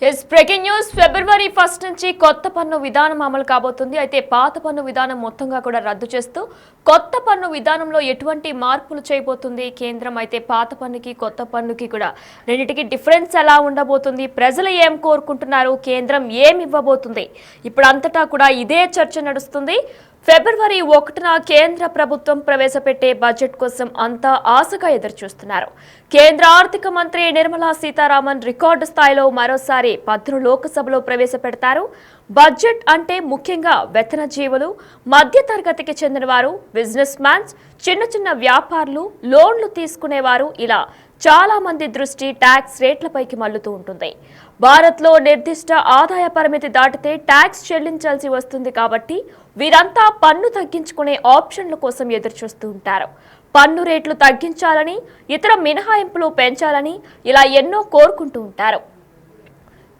Breaking news ఫిబ్రవరి 1 నుంచి కొత్త పన్ను విధానం అమలు కాబోతుంది. అయితే పాత పన్ను విధానం మొత్తంగా కూడా రద్దు చేస్తూ కొత్త పన్ను విధానంలో ఎటువంటి మార్పులు చేయబోతుంది కేంద్రం. అయితే పాత పన్నుకి కొత్త పన్నుకి కూడా రెండింటికి డిఫరెన్స్ ఎలా ఉండబోతుంది, ప్రజలు ఏం కోరుకుంటున్నారు, కేంద్రం ఏమి ఇవ్వబోతుంది, ఇప్పుడు అంతటా కూడా ఇదే చర్చ నడుస్తుంది. ఫిబ్రవరి 1న కేంద్ర ప్రభుత్వం ప్రవేశపెట్టే బడ్జెట్ కోసం అంతా ఆశగా ఎదురుచూస్తున్నారు. కేంద్ర ఆర్థిక మంత్రి నిర్మలా సీతారామన్ రికార్డు స్థాయిలో మరోసారి పద్దును లోక్సభలో ప్రవేశపెడతారు. బడ్జెట్ అంటే ముఖ్యంగా వేతన జీవులు, మధ్య తరగతికి చెందిన వారు, బిజినెస్ మ్యాన్స్, చిన్న చిన్న వ్యాపారులు, లోన్లు తీసుకునేవారు, ఇలా చాలా మంది దృష్టి ట్యాక్స్ రేట్లపైకి మళ్లుతూ ఉంటుంది. భారత్లో నిర్దిష్ట ఆదాయ పరిమితి దాటితే ట్యాక్స్ చెల్లించాల్సి వస్తుంది. కాబట్టి వీరంతా పన్ను తగ్గించుకునే ఆప్షన్ల కోసం ఎదురుచూస్తూ ఉంటారు. పన్ను రేట్లు తగ్గించాలని, ఇతర మినహాయింపులు పెంచాలని ఇలా ఎన్నో కోరుకుంటూ ఉంటారు.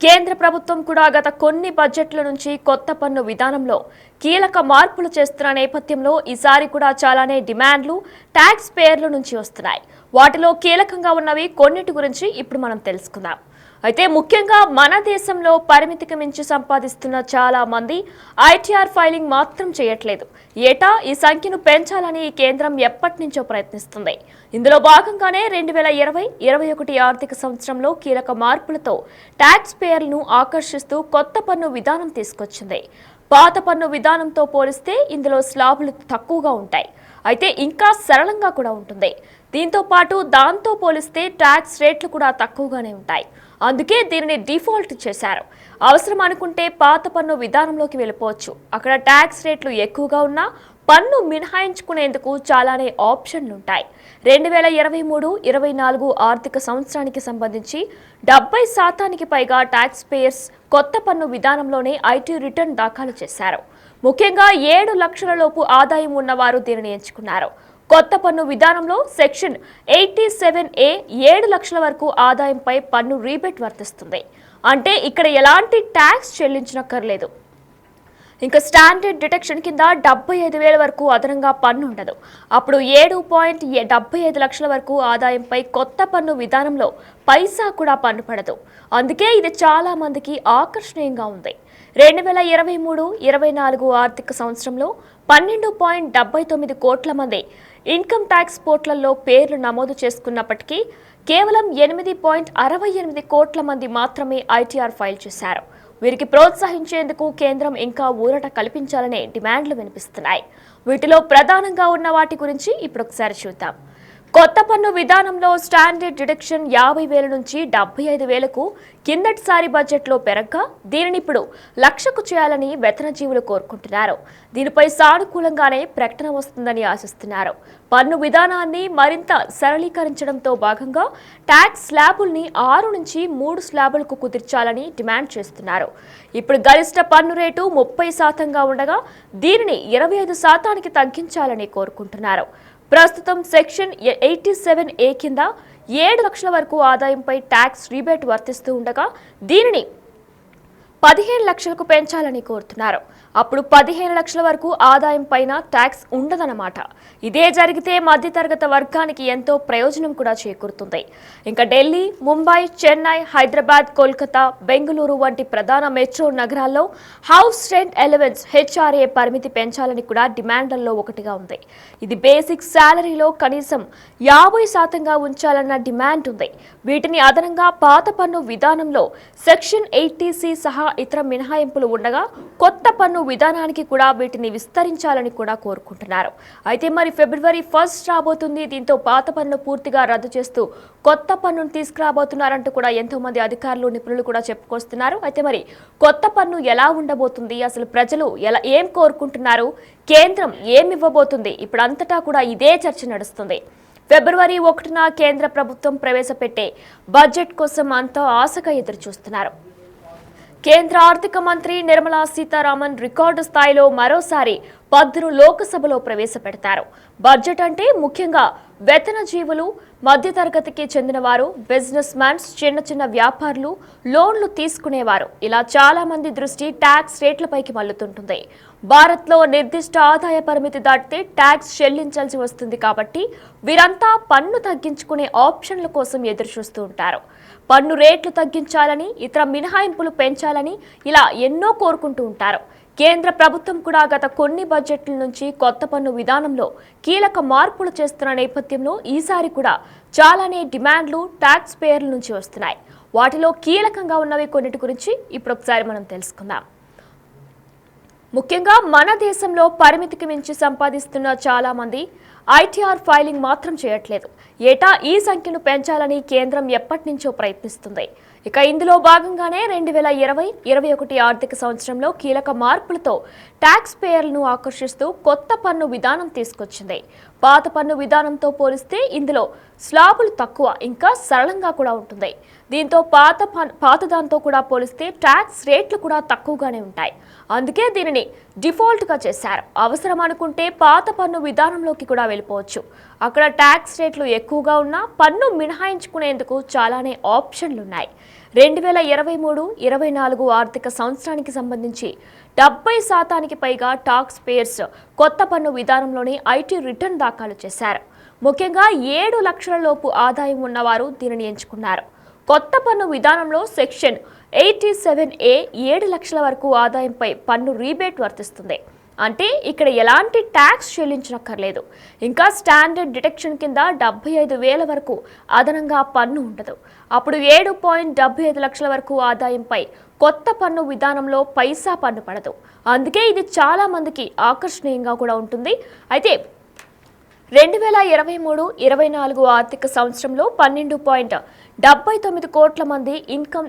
కేంద్ర ప్రభుత్వం కూడా గత కొన్ని బడ్జెట్ల నుంచి కొత్త పన్ను విధానంలో కీలక మార్పులు చేస్తున్న నేపథ్యంలో ఈసారి కూడా చాలానే డిమాండ్లు ట్యాక్స్ పేయర్ల నుంచి వస్తున్నాయి. వాటిలో కీలకంగా ఉన్నవి కొన్నిటి గురించి ఇప్పుడు మనం తెలుసుకుందాం. అయితే ముఖ్యంగా మన దేశంలో పరిమితికి మించి సంపాదిస్తున్న చాలా మంది ఐటీఆర్ ఫైలింగ్ మాత్రం చేయట్లేదు. ఏటా ఈ సంఖ్యను పెంచాలని కేంద్రం ఎప్పటి నుంచో ప్రయత్నిస్తుంది. ఇందులో భాగంగానే 2020-21 ఆర్థిక సంవత్సరంలో కీలక మార్పులతో ట్యాక్స్ పేయర్లను ఆకర్షిస్తూ కొత్త పన్ను విధానం తీసుకొచ్చింది. పాత పన్ను విధానంతో పోలిస్తే ఇందులో స్లాబులు తక్కువగా ఉంటాయి. అయితే ఇంకా సరళంగా కూడా ఉంటుంది. దీంతో పాటు దాంతో పోలిస్తే ట్యాక్స్ రేట్లు కూడా తక్కువగానే ఉంటాయి. అందుకే దీనిని డిఫాల్ట్ చేశారు. అవసరం అనుకుంటే పాత పన్ను విధానంలోకి వెళ్ళిపోవచ్చు. అక్కడ ట్యాక్స్ రేట్లు ఎక్కువగా ఉన్నా పన్ను మినహాయించుకునేందుకు చాలానే ఆప్షన్లు ఉంటాయి. 2023-24 ఆర్థిక సంవత్సరానికి సంబంధించి 70% పైగా ట్యాక్స్ పేయర్స్ కొత్త పన్ను విధానంలోనే ఐటీ రిటర్న్ దాఖలు చేశారు. ముఖ్యంగా 7 లక్షల లోపు ఆదాయం ఉన్నవారు దీనిని ఎంచుకున్నారు. కొత్త పన్ను విధానంలో సెక్షన్ 87A 7 లక్షల వరకు ఆదాయంపై పన్ను రీబేట్ వర్తిస్తుంది. అంటే ఇక్కడ ఎలాంటి ట్యాక్స్ చెల్లించనక్కర్లేదు. ఇంకా స్టాండర్డ్ డిడక్షన్ కింద 75,000 వరకు అదనంగా పన్ను ఉండదు. అప్పుడు 7.75 లక్షల వరకు ఆదాయంపై కొత్త పన్ను విధానంలో పైసా కూడా పన్ను పడదు. అందుకే ఇది చాలా మందికి ఆకర్షణీయంగా ఉంది. 2023-24 ఆర్థిక సంవత్సరంలో 12.79 కోట్ల మంది ఇన్కమ్ ట్యాక్స్ పోర్టల్లో పేర్లు నమోదు చేసుకున్నప్పటికీ కేవలం 8.68 కోట్ల మంది మాత్రమే ఐటీఆర్ ఫైల్ చేశారు. వీరికి ప్రోత్సహించేందుకు కేంద్రం ఇంకా ఊరట కల్పించాలనే డిమాండ్లు వినిపిస్తున్నాయి. వీటిలో ప్రధానంగా ఉన్న వాటి గురించి ఇప్పుడు ఒకసారి చూద్దాం. కొత్త పన్ను విధానంలో స్టాండర్డ్ డిడక్షన్ 50,000 నుంచి 75,000కు కిందటిసారి బడ్జెట్లో పెరగ్గా దీనిని ఇప్పుడు 1,00,000కు చేయాలని వేతన జీవులు కోరుకుంటున్నారు. దీనిపై సానుకూలంగానే ప్రకటన వస్తుందని ఆశిస్తున్నారు. పన్ను విధానాన్ని మరింత సరళీకరించడంతో భాగంగా ట్యాక్స్ స్లాబుల్ని 6 నుంచి 3 స్లాబులకు కుదిర్చాలని డిమాండ్ చేస్తున్నారు. ఇప్పుడు గరిష్ట పన్ను రేటు 30%గా ఉండగా దీనిని 25%కి తగ్గించాలని కోరుకుంటున్నారు. ప్రస్తుతం సెక్షన్ 87A కింద 7 లక్షల వరకు ఆదాయంపై ట్యాక్స్ రీబేట్ వర్తిస్తూ ఉండగా దీనిని 15 లక్షలకు పెంచాలని కోరుతున్నారు. అప్పుడు 15 లక్షల వరకు ఆదాయం పైన ట్యాక్స్ ఉండదన్నమాట. ఇదే జరిగితే మధ్యతరగతి వర్గానికి ఎంతో ప్రయోజనం కూడా చేకూరుతుంది. ఇంకా ఢిల్లీ, ముంబై, చెన్నై, హైదరాబాద్, కోల్కతా, బెంగళూరు వంటి ప్రధాన మెట్రో నగరాల్లో హౌస్ రెంట్ అలవెన్స్ HRA పరిమితి పెంచాలని కూడా డిమాండ్లలో ఒకటిగా ఉంది. ఇది బేసిక్ శాలరీలో కనీసం 50%గా ఉంచాలన్న డిమాండ్ ఉంది. వీటిని అదనంగా పాత పన్ను విధానంలో సెక్షన్ 80C సహా ఇతర మినహాయింపులు ఉండగా కొత్త పన్ను విధానానికి కూడా వీటిని విస్తరించాలని కూడా కోరుకుంటున్నారు. అయితే మరి ఫిబ్రవరి 1 రాబోతుంది. దీంతో పాత పన్ను పూర్తిగా రద్దు చేస్తూ కొత్త పన్నును తీసుకురాబోతున్నారంటూ కూడా ఎంతో మంది అధికారులు, నిపుణులు కూడా చెప్పుకొస్తున్నారు. అయితే మరి కొత్త పన్ను ఎలా ఉండబోతుంది, అసలు ప్రజలు ఏం కోరుకుంటున్నారు, కేంద్రం ఏమి ఇవ్వబోతుంది, ఇప్పుడు అంతటా కూడా ఇదే చర్చ నడుస్తుంది. ఫిబ్రవరి 1న కేంద్ర ప్రభుత్వం ప్రవేశపెట్టే బడ్జెట్ కోసం అంతా ఆశగా ఎదురుచూస్తున్నారు. కేంద్ర ఆర్థిక మంత్రి నిర్మలా సీతారామన్ రికార్డు స్థాయిలో మరోసారి 10ను లోక్సభలో ప్రవేశపెడతారు. బడ్జెట్ అంటే ముఖ్యంగా వేతన జీవులు, మధ్యతరగతికి చెందిన వారు, బిజినెస్ మ్యాన్స్, చిన్న వ్యాపారులు, లోన్లు తీసుకునేవారు ఇలా చాలా మంది దృష్టి ట్యాక్స్ రేట్లపైకి మళ్లుతుంటుంది. భారత్లో నిర్దిష్ట ఆదాయ పరిమితి దాటితే ట్యాక్స్ చెల్లించాల్సి వస్తుంది కాబట్టి వీరంతా పన్ను తగ్గించుకునే ఆప్షన్ల కోసం ఎదురుచూస్తూ ఉంటారు. పన్ను రేట్లు తగ్గించాలని, ఇతర మినహాయింపులు పెంచాలని ఇలా ఎన్నో కోరుకుంటూ ఉంటారు. కేంద్ర ప్రభుత్వం కూడా గత కొన్ని బడ్జెట్ల నుంచి కొత్త పన్ను విధానంలో కీలక మార్పులు చేస్తున్న నేపథ్యంలో ఈసారి కూడా చాలానే డిమాండ్లు ట్యాక్స్ పేయర్ల నుంచి వస్తున్నాయి. వాటిలో కీలకంగా ఉన్నవి కొన్నిటి గురించి ఇప్పుడు ఒకసారి మనం తెలుసుకుందాం. ముఖ్యంగా మన దేశంలో పరిమితికి మించి సంపాదిస్తున్న చాలా మంది ఐటీఆర్ ఫైలింగ్ మాత్రం చేయట్లేదు. ఏటా ఈ సంఖ్యను పెంచాలని కేంద్రం ఎప్పటి నుంచో ప్రయత్నిస్తుంది. ఇక ఇందులో భాగంగానే 2020-21 ఆర్థిక సంవత్సరంలో కీలక మార్పులతో ట్యాక్స్ పేయర్లను ఆకర్షిస్తూ కొత్త పన్ను విధానం తీసుకొచ్చింది. పాత పన్ను విధానంతో పోలిస్తే ఇందులో స్లాబులు తక్కువ, ఇంకా సరళంగా కూడా ఉంటుంది. దీంతో పాతదాంతో కూడా పోలిస్తే ట్యాక్స్ రేట్లు కూడా తక్కువగానే ఉంటాయి. అందుకే దీనిని డిఫాల్ట్గా చేశారు. అవసరం అనుకుంటే పాత పన్ను విధానంలోకి కూడా వెళ్ళిపోవచ్చు. అక్కడ ట్యాక్స్ రేట్లు ఎక్కువగా ఉన్నా పన్ను మినహాయించుకునేందుకు చాలానే ఆప్షన్లున్నాయి. 2023-24 ఆర్థిక సంవత్సరానికి సంబంధించి 70% పైగా టాక్స్ పేయర్స్ కొత్త పన్ను విధానంలోని ఐటీ రిటర్న్ దాఖలు చేశారు. ముఖ్యంగా 7 లక్షల లోపు ఆదాయం ఉన్నవారు దీనిని ఎంచుకున్నారు. కొత్త పన్ను విధానంలో సెక్షన్ 87A 7 లక్షల వరకు ఆదాయంపై పన్ను రీబేట్ వర్తిస్తుంది. అంటే ఇక్కడ ఎలాంటి ట్యాక్స్ చెల్లించనక్కర్లేదు. ఇంకా స్టాండర్డ్ డిడక్షన్ కింద 75,000 వరకు అదనంగా పన్ను ఉండదు. అప్పుడు 7.75 లక్షల వరకు ఆదాయంపై కొత్త పన్ను విధానంలో పైసా పన్ను పడదు. అందుకే ఇది చాలా మందికి ఆకర్షణీయంగా కూడా ఉంటుంది. అయితే 2023-24 ఆర్థిక సంవత్సరంలో 12.79 కోట్ల మంది ఇన్కమ్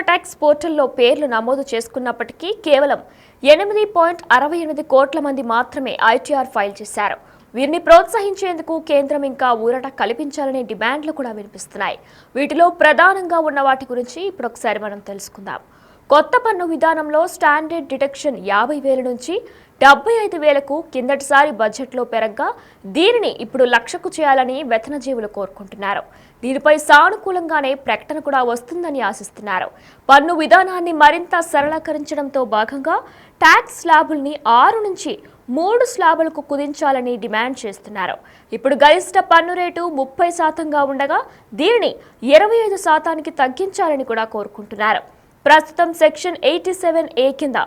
ట్యాక్స్ పోర్టల్లో పేర్లు నమోదు చేసుకున్నప్పటికీ కేవలం 8.68 కోట్ల మంది మాత్రమే ఐటీఆర్ ఫైల్ చేశారు. వీరిని ప్రోత్సహించేందుకు కేంద్రం ఇంకా ఊరట కల్పించాలనే డిమాండ్లు కూడా వినిపిస్తున్నాయి. వీటిలో ప్రధానంగా ఉన్న వాటి గురించి ఇప్పుడు ఒకసారి మనం తెలుసుకుందాం. కొత్త పన్ను విధానంలో స్టాండర్డ్ డిడక్షన్ 50,000 నుంచి 75,000కు కిందటిసారి బడ్జెట్లో పెరగ్గా దీనిని ఇప్పుడు 1,00,000కు చేయాలని వేతనజీవులు కోరుకుంటున్నారు. దీనిపై సానుకూలంగానే ప్రకటన కూడా వస్తుందని ఆశిస్తున్నారు. పన్ను విధానాన్ని మరింత సరళీకరించడంతో భాగంగా ట్యాక్స్ స్లాబుల్ని 6 నుంచి 3 స్లాబులకు కుదించాలని డిమాండ్ చేస్తున్నారు. ఇప్పుడు గరిష్ట పన్ను రేటు 30%గా ఉండగా దీనిని 25%కి తగ్గించాలని కూడా కోరుకుంటున్నారు. ప్రస్తుతం సెక్షన్ 87A కింద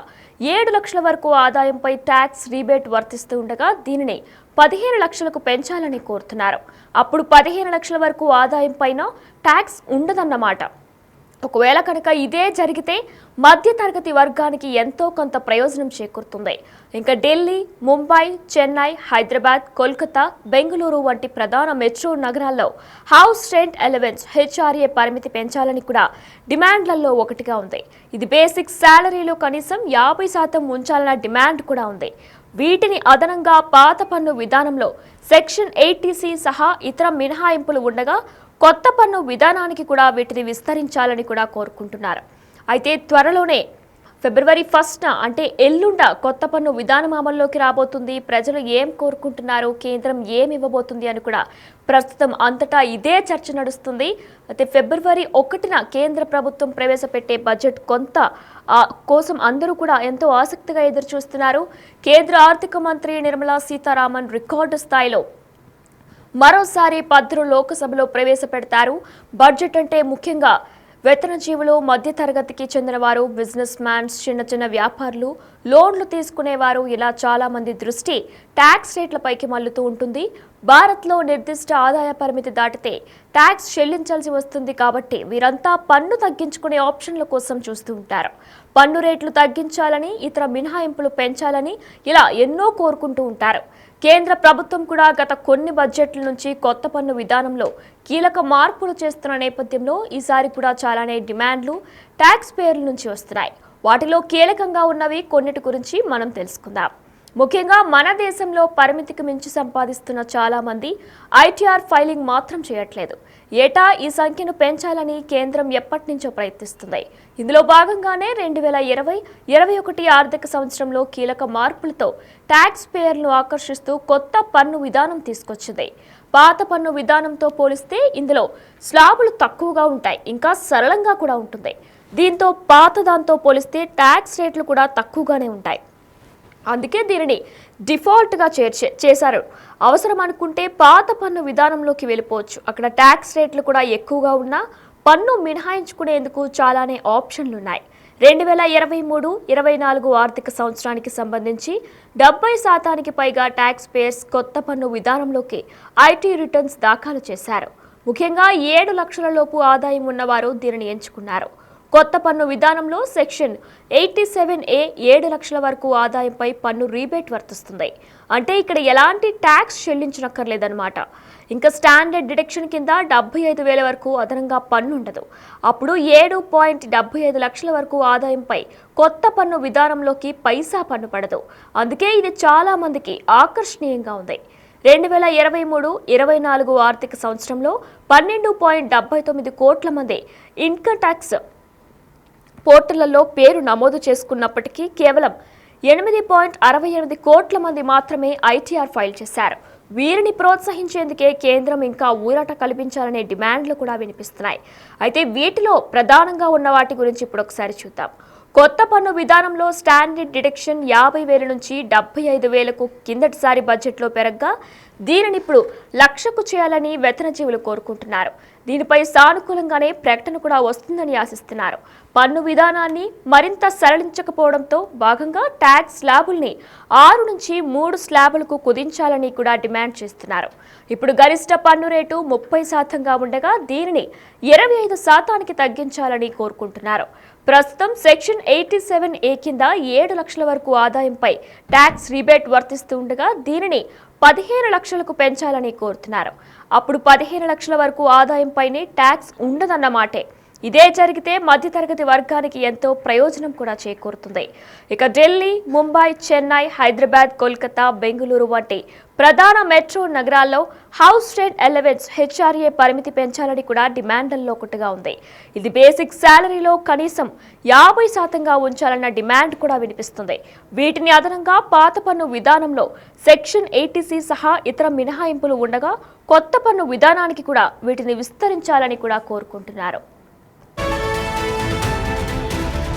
7 లక్షల వరకు ఆదాయంపై ట్యాక్స్ రీబేట్ వర్తిస్తూ ఉండగా దీనిని 15 లక్షలకు పెంచాలని కోరుతున్నారు. అప్పుడు 15 లక్షల వరకు ఆదాయం పైన ట్యాక్స్ ఉండదన్నమాట. ఒకవేళ కనుక ఇదే జరిగితే మధ్యతరగతి వర్గానికి ఎంతో కొంత ప్రయోజనం చేకూరుతుంది. ఇంకా ఢిల్లీ, ముంబై, చెన్నై, హైదరాబాద్, కోల్కతా, బెంగళూరు వంటి ప్రధాన మెట్రో నగరాల్లో హౌస్ రెంట్ అలవెన్స్ HRA పరిమితి పెంచాలని కూడా డిమాండ్లలో ఒకటిగా ఉంది. ఇది బేసిక్ శాలరీలో కనీసం 50% ఉంచాలన్న డిమాండ్ కూడా ఉంది. వీటిని అదనంగా పాత పన్ను విధానంలో సెక్షన్ 80C సహా ఇతర మినహాయింపులు ఉండగా కొత్త పన్ను విధానానికి కూడా వీటిని విస్తరించాలని కూడా కోరుకుంటున్నారు. అయితే త్వరలోనే ఫిబ్రవరి 1న అంటే ఎల్లుండ కొత్త పన్ను విధానం అమల్లోకి రాబోతుంది. ప్రజలు ఏం కోరుకుంటున్నారు, కేంద్రం ఏమి ఇవ్వబోతుంది అని కూడా ప్రస్తుతం అంతటా ఇదే చర్చ నడుస్తుంది. అయితే ఫిబ్రవరి 1న కేంద్ర ప్రభుత్వం ప్రవేశపెట్టే బడ్జెట్ కొంత కోసం అందరూ కూడా ఎంతో ఆసక్తిగా ఎదురు చూస్తున్నారు. కేంద్ర ఆర్థిక మంత్రి నిర్మలా సీతారామన్ రికార్డు స్థాయిలో మరోసారి 10ను లోక్సభలో ప్రవేశపెడతారు. బడ్జెట్ అంటే ముఖ్యంగా వేతనజీవులు, మధ్యతరగతికి చెందిన వారు, బిజినెస్ మ్యాన్స్, చిన్న వ్యాపారులు, లోన్లు తీసుకునేవారు ఇలా చాలా మంది దృష్టి ట్యాక్స్ రేట్లపైకి మళ్లుతూ ఉంటుంది. భారత్లో నిర్దిష్ట ఆదాయ పరిమితి దాటితే ట్యాక్స్ చెల్లించాల్సి వస్తుంది కాబట్టి వీరంతా పన్ను తగ్గించుకునే ఆప్షన్ల కోసం చూస్తూ ఉంటారు. పన్ను రేట్లు తగ్గించాలని, ఇతర మినహాయింపులు పెంచాలని ఇలా ఎన్నో కోరుకుంటూ ఉంటారు. కేంద్ర ప్రభుత్వం కూడా గత కొన్ని బడ్జెట్ల నుంచి కొత్త పన్ను విధానంలో కీలక మార్పులు చేస్తున్న నేపథ్యంలో ఈసారి కూడా చాలానే డిమాండ్లు ట్యాక్స్ పేయర్ల నుంచి వస్తున్నాయి. వాటిలో కీలకంగా ఉన్నవి కొన్నిటి గురించి మనం తెలుసుకుందాం. ముఖ్యంగా మన దేశంలో పరిమితికి మించి సంపాదిస్తున్న చాలా మంది ఐటీఆర్ ఫైలింగ్ మాత్రం చేయట్లేదు. ఏటా ఈ సంఖ్యను పెంచాలని కేంద్రం ఎప్పటి నుంచో ప్రయత్నిస్తుంది. ఇందులో భాగంగానే 2020-21 ఆర్థిక సంవత్సరంలో కీలక మార్పులతో ట్యాక్స్ పేయర్లను ఆకర్షిస్తూ కొత్త పన్ను విధానం తీసుకొచ్చింది. పాత పన్ను విధానంతో పోలిస్తే ఇందులో స్లాబులు తక్కువగా ఉంటాయి, ఇంకా సరళంగా కూడా ఉంటుంది. దీంతో పాత దాంతో పోలిస్తే ట్యాక్స్ రేట్లు కూడా తక్కువగానే ఉంటాయి. అందుకే దీనిని డిఫాల్ట్గా చేశారు. అవసరం అనుకుంటే పాత పన్ను విధానంలోకి వెళ్ళిపోవచ్చు. అక్కడ ట్యాక్స్ రేట్లు కూడా ఎక్కువగా ఉన్నా పన్ను మినహాయించుకునేందుకు చాలానే ఆప్షన్లున్నాయి. 2023-24 ఆర్థిక సంవత్సరానికి సంబంధించి 70% పైగా ట్యాక్స్ పేయర్స్ కొత్త పన్ను విధానంలోకి ఐటీ రిటర్న్స్ దాఖలు చేశారు. ముఖ్యంగా 7 లక్షల లోపు ఆదాయం ఉన్నవారు దీనిని ఎంచుకున్నారు. కొత్త పన్ను విధానంలో సెక్షన్ 87A 7 లక్షల వరకు ఆదాయంపై పన్ను రీబేట్ వర్తిస్తుంది. అంటే ఇక్కడ ఎలాంటి ట్యాక్స్ చెల్లించనక్కర్లేదన్నమాట. ఇంకా స్టాండర్డ్ డిడక్షన్ కింద 75,000 వరకు అదనంగా పన్ను ఉండదు. అప్పుడు 7.75 లక్షల వరకు ఆదాయంపై కొత్త పన్ను విధానంలోకి పైసా పన్ను పడదు. అందుకే ఇది చాలా మందికి ఆకర్షణీయంగా ఉంది. 2023-24 ఆర్థిక సంవత్సరంలో 12.79 కోట్ల మంది ఇన్కమ్ ట్యాక్స్ పోర్టళ్లలో పేరు నమోదు చేసుకున్నప్పటికీ కేవలం 8.68 కోట్ల మంది మాత్రమే ఐటీఆర్ ఫైల్ చేశారు. వీరిని ప్రోత్సహించేందుకే కేంద్రం ఇంకా ఊరట కల్పించాలనే డిమాండ్లు కూడా వినిపిస్తున్నాయి. అయితే వీటిలో ప్రధానంగా ఉన్న వాటి గురించి ఇప్పుడు ఒకసారి చూద్దాం. కొత్త పన్ను విధానంలో స్టాండర్డ్ డిడక్షన్ 50,000 నుంచి 75,000కు కిందటిసారి బడ్జెట్లో పెరగ్గా దీనిని ఇప్పుడు 1,00,000కు చేయాలని వేతనజీవులు కోరుకుంటున్నారు. దీనిపై సానుకూలంగానే ప్రకటన కూడా వస్తుందని ఆశిస్తున్నారు. పన్ను విధానాన్ని మరింత సరళించకపోవడంతో భాగంగా ట్యాక్స్ స్లాబుల్ని 6 నుంచి 3 స్లాబులకు కుదించాలని కూడా డిమాండ్ చేస్తున్నారు. ఇప్పుడు గరిష్ట పన్ను రేటు 30%గా ఉండగా దీనిని 25%కి తగ్గించాలని కోరుకుంటున్నారు. ప్రస్తుతం సెక్షన్ 87A కింద 7 లక్షల వరకు ఆదాయంపై ట్యాక్స్ రీబేట్ వర్తిస్తూ ఉండగా దీనిని 15 లక్షలకు పెంచాలని కోరుతున్నారు. అప్పుడు 15 లక్షల వరకు ఆదాయంపైనే ట్యాక్స్ ఉండదన్నమాటే. ఇదే జరిగితే మధ్యతరగతి వర్గానికి ఎంతో ప్రయోజనం కూడా చేకూరుతుంది. ఇక ఢిల్లీ, ముంబై, చెన్నై, హైదరాబాద్, కోల్కతా, బెంగళూరు వంటి ప్రధాన మెట్రో నగరాల్లో హౌస్ రెంట్ అలవెన్స్ HRA పరిమితి పెంచాలని కూడా డిమాండ్లలో ఒకటిగా ఉంది. ఇది బేసిక్ శాలరీలో కనీసం 50%గా ఉంచాలన్న డిమాండ్ కూడా వినిపిస్తుంది. వీటిని అదనంగా పాత పన్ను విధానంలో సెక్షన్ 80C సహా ఇతర మినహాయింపులు ఉండగా కొత్త పన్ను విధానానికి కూడా వీటిని విస్తరించాలని కూడా కోరుకుంటున్నారు.